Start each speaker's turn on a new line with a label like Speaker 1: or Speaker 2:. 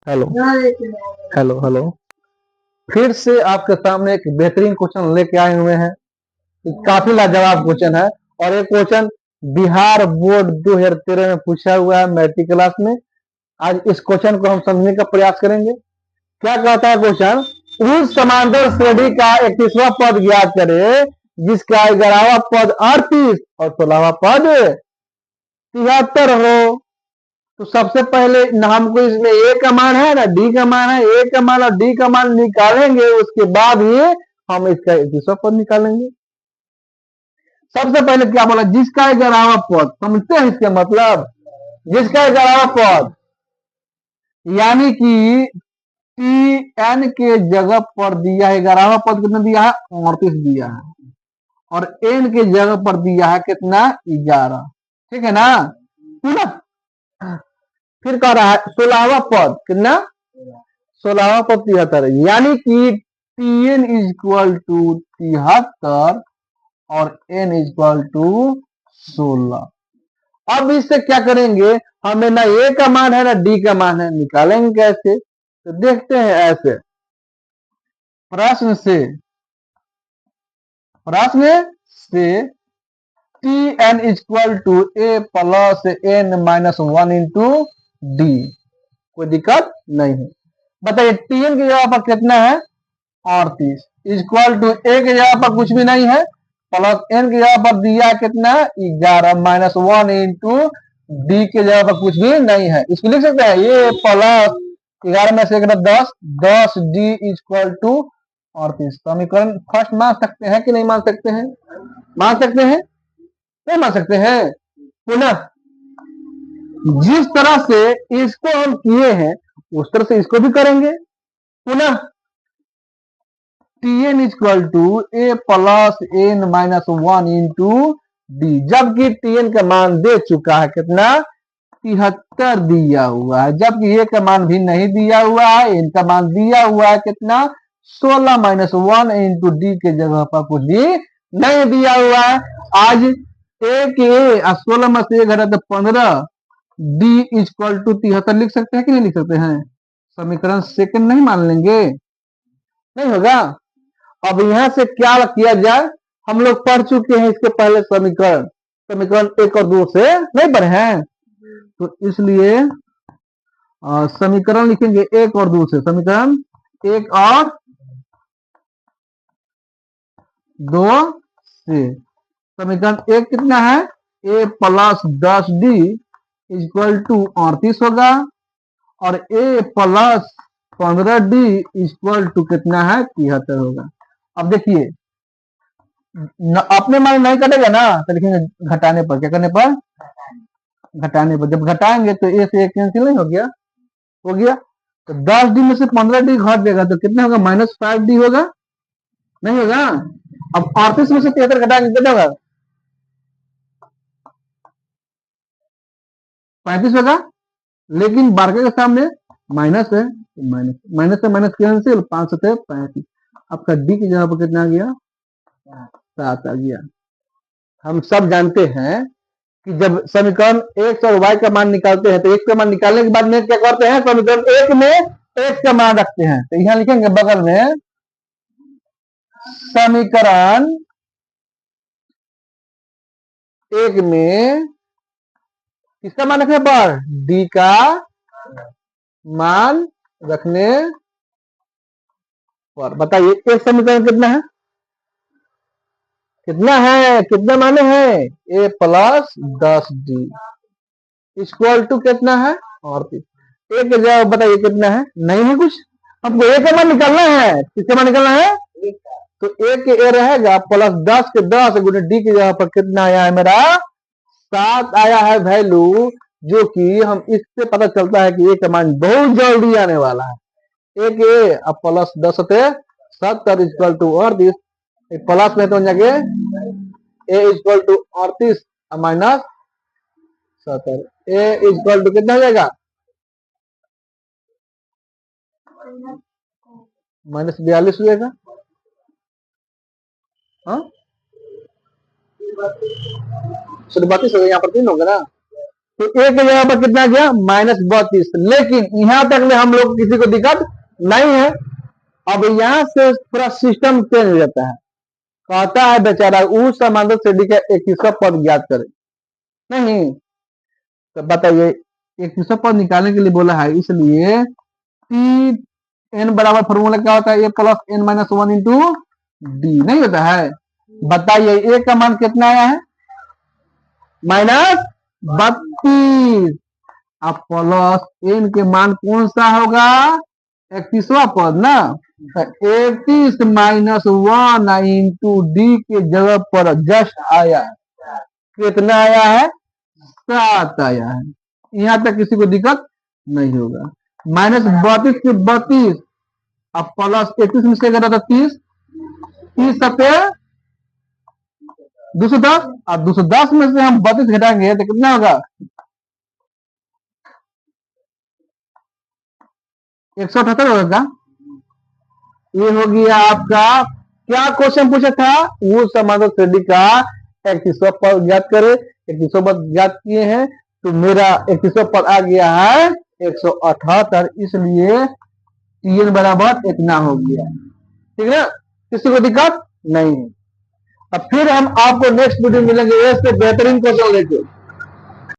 Speaker 1: Hello hello hello. फिर से आपके सामने एक बेहतरीन क्वेश्चन लेके आए हुए हैं। काफी लाजवाब क्वेश्चन है और ये क्वेश्चन बिहार बोर्ड 2013 में पूछा हुआ है मैट्रिक क्लास में। आज इस क्वेश्चन को हम समझने का प्रयास करेंगे। क्या कहता है क्वेश्चन? उस समांतर श्रेणी का 31वां पद ज्ञात करे जिसका 11वां पद 38 और 16वां पद 73 हो। तो सबसे पहले हमको इसमें ए का मान है ना डी का मान है, ए का मान और डी का मान निकालेंगे, उसके बाद ही हम इसका 31वां पद निकालेंगे। सबसे पहले क्या बोला? जिसका 11वां पद। समझते हैं इसका मतलब? जिसका 11वां पद यानी कि टी एन के जगह पर दिया है 11वां पद कितना दिया है? 38 दिया है। और एन के जगह पर दिया है कितना? 11। ठीक है ना? फिर कह रहा है 16वां पद कितना? 16वां पद 73, यानी कि T N is equal to 73 और एन इज इक्वल टू 16। अब इससे क्या करेंगे? हमें ना ए का मान है ना डी का मान है, निकालेंगे कैसे? तो देखते हैं ऐसे। प्रश्न से T N is equal to A plus N minus 1 into D. कोई दिक्कत नहीं है। बताइए टी एन की जगह पर कितना है? 38 इक्वल टू ए की जगह पर कुछ भी नहीं है, प्लस एन की जगह पर दिया कितना? 11 माइनस 1 इंटू डी की जगह पर कुछ भी नहीं है। इसको लिख सकते हैं ये प्लस 11 में से 10, 10 डी इक्वल टू 38। समीकरण फर्स्ट मान सकते हैं कि नहीं मान सकते हैं? मान सकते हैं? नहीं मान सकते हैं? पुनः जिस तरह से इसको हम किए हैं उस तरह से इसको भी करेंगे। पुनः T N equal to A plus N minus 1 into D, जबकि टी एन का मान दे चुका है कितना? 73 दिया हुआ है, जबकि ए का मान भी नहीं दिया हुआ है, एन का मान दिया हुआ है कितना? 16 माइनस 1 इंटू डी के जगह पर कुछ भी नहीं दिया हुआ है। आज ए के 16 में से 1 घटा तो 15, डी इक्वल टू 73 लिख सकते हैं कि नहीं लिख सकते हैं? समीकरण सेकंड नहीं मान लेंगे? नहीं होगा। अब यहां से क्या किया जाए? हम लोग पढ़ चुके हैं इसके पहले समीकरण, समीकरण 1 और 2 से नहीं पढ़े हैं, तो इसलिए समीकरण लिखेंगे 1 और 2 से। समीकरण 1 और 2 से। समीकरण 1 कितना है? A plus 10 D equal to 38 होगा, और ए प्लस 15 डी इक्वल टू कितना है? 73 होगा। अब देखिए अपने मान नहीं कटेगा ना, तो लिखेंगे घटाने पर। क्या करने पर? घटाने पर। जब घटाएंगे तो ए से कैंसिल नहीं हो गया? हो गया। तो 10 डी में से 15 डी घट देगा तो कितना होगा? माइनस 5 डी होगा। नहीं होगा? अब 38 में से 73 घटाएंगे कितना होगा? 35 होगा। लेकिन बारके के सामने माइनस है, माइनस माइनस से माइनस कैंसिल, 5 से 35। आपका डी की जगह पर कितना आ गया? 7 आ गया। हम सब जानते हैं कि जब समीकरण x और y का मान निकालते हैं तो x का मान निकालने के बाद में क्या करते हैं? समीकरण 1 में x का मान रखते हैं। तो यहां लिखेंगे बगल में समीकरण 1 में किसका मान रखने पर? d का मान रखने पर। बताइए एक समीकरण कितना है? कितना है? कितना माने हैं? ए प्लस 10 डी इक्वल टू कितना है? 38। एक जगह बताइए कितना है? नहीं है कुछ। हमको ए का मान निकालना है। किसका मान निकालना है? तो ए के ए रहेगा प्लस 10 के 10 गुणे डी की जगह पर कितना आया है मेरा? 7 आया है वैल्यू, जो कि हम इससे पता चलता है कि ए का मान बहुत जल्दी आने वाला है। एक ए अब प्लस 10 थे 70 इक्वल टू 38, प्लस में तो जाके A equal to 38 minus 70, A equal to कितना हो जाएगा? माइनस 42 हो जाएगा। हाँ 32 हो गया, यहाँ पर 3 होगा ना, तो एक की जगह पर कितना गया -32। लेकिन यहां तक में हम लोग किसी को दिक्कत नहीं है। अब यहां से पूरा सिस्टम चेंज हो जाता है। कहता है बेचारा उस समांतर श्रेणी का 21वां पद ज्ञात करे। नहीं तो बताइए 21वां पद निकालने के लिए बोला है, इसलिए टी एन बराबर फॉर्मूला क्या होता है, A plus N minus 1 into D नहीं होता है। बताइए ए का मान कितना आया है -32। अब प्लस एन के मान कौन सा होगा 31वां पद ना। 31 माइनस 1 इंटू डी के जगह पर जस्ट आया कितना आया है 7 आया है। यहां तक किसी को दिक्कत नहीं होगा। -32 के 32 अब प्लस 31 में से करा था 30 सत्य 210 और 210 में से हम 32 घटाएंगे तो कितना होगा 178 होगा। ये हो गया आपका क्या क्वेश्चन पूछा था, वो समांतर श्रेणी का 31वां पद ज्ञात करे। 31वां पद ज्ञात किए हैं तो मेरा 31वां पद आ गया है 178, इसलिए टीएन बराबर इतना हो गया। ठीक है, किसी को दिक्कत नहीं है। अब फिर हम आपको नेक्स्ट वीडियो मिलेंगे ऐसे बेहतरीन क्वेश्चन लेके।